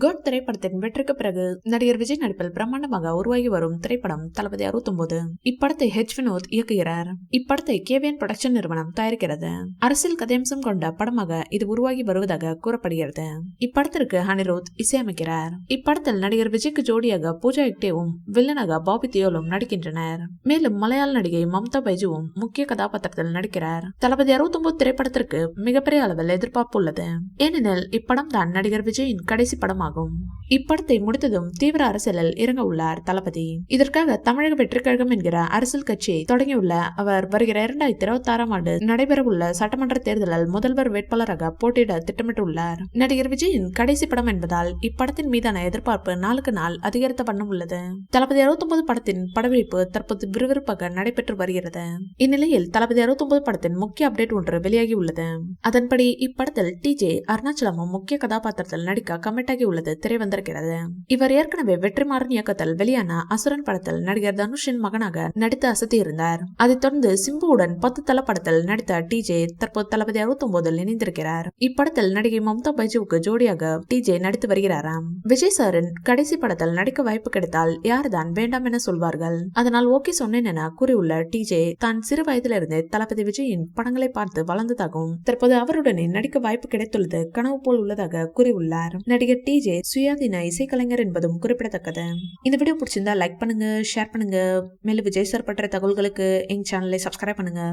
Code திரைப்படத்தின் வெற்றிக்கு பிறகு நடிகர் விஜய் நடிப்பில் பிரம்மாண்டமாக உருவாகி வரும் திரைப்படம் தளபதி 69. இப்படத்தை வினோத் இயக்குகிறார். இப்படத்தை கேவிஎன் புரொடக்ஷன் நிறுவனம் தயாரிக்கிறது. அரசியல் கதையம்சம் கொண்ட படமாக இது உருவாகி வருவதாக கூறப்படுகிறது. இப்படத்திற்கு அனிருத் இசையமைக்கிறார். இப்படத்தில் நடிகர் விஜய்க்கு ஜோடியாக பூஜா ஹெக்டேவும் வில்லனாக பாபி தியோலும் நடிக்கின்றனர். மேலும் மலையாள நடிகை மம்தா பைஜுவும் முக்கிய கதாபாத்திரத்தில் நடிக்கிறார். தளபதி 69 திரைப்படத்திற்கு மிகப்பெரிய அளவில் எதிர்பார்ப்பு உள்ளது. ஏனெனில் இப்படம் தான் நடிகர் விஜயின் கடைசி படம். இப்படத்தை முடித்ததும் தீவிர அரசியலில் இறங்க உள்ளார் தளபதி. இதற்காக தமிழக வெற்றி கழகம் என்கிற அரசியல் கட்சியை தொடங்கியுள்ள அவர் வருகிற 2026 ஆண்டு நடைபெறவுள்ள சட்டமன்ற தேர்தலில் முதல்வர் வேட்பாளராக போட்டியிட திட்டமிட்டுள்ளார். நடிகர் விஜயின் கடைசி படம் என்பதால் இப்படத்தின் மீதான எதிர்பார்ப்பு நாளுக்கு நாள் அதிகரித்த வண்ணம் உள்ளது. தளபதி 69 படத்தின் படப்பிடிப்பு தற்போது விறுவிறுப்பாக நடைபெற்று வருகிறது. இந்நிலையில் தளபதி 69 படத்தின் முக்கிய அப்டேட் ஒன்று வெளியாகி உள்ளது. அதன்படி இப்படத்தில் டிஜே அருணாச்சலமும் முக்கிய கதாபாத்திரத்தில் நடிக்க கமிட் ஆகி உள்ளது தெரிய வந்திருக்கிறது. இவர் ஏற்கனவே வெற்றிமாறன் இயக்கத்தில் வெளியான அசுரன் படத்தில் நடிகர் தனுஷின் மகனாக நடித்து அசத்தி இருந்தார். அதைத் தொடர்ந்து சிம்புவுடன் 10 தல படத்தில் நடித்த டிஜே தற்போது தளபதி 69 இணைந்திருக்கிறார். இப்படத்தில் நடிகை மம்தா பைஜுவுக்கு ஜோடியாக டிஜே நடித்து வருகிறாராம். விஜய் சாரின் கடைசி படத்தில் நடிக்க வாய்ப்பு கிடைத்தால் யாருதான் வேண்டாம் என சொல்வார்கள். அதனால் ஓகே சொன்னேன் என கூறியுள்ள டிஜே தான் சிறு வயதிலிருந்தே தளபதி விஜயின் படங்களை பார்த்து வளர்ந்ததாகவும் தற்போது அவருடனே நடிக்க வாய்ப்பு கிடைத்துள்ளது கனவு போல் உள்ளதாக கூறியுள்ளார். நடிகர் டிஜே சுயாதீன இசைக்கலைஞர் என்பதும் குறிப்பிடத்தக்கது. இந்த வீடியோ பிடிச்சிருந்தா லைக் பண்ணுங்க, ஷேர் பண்ணுங்க. மேலும் விஜய் சார் பற்றிய தகவல்களுக்கு எங்க சேனலை சப்ஸ்கிரைப் பண்ணுங்க.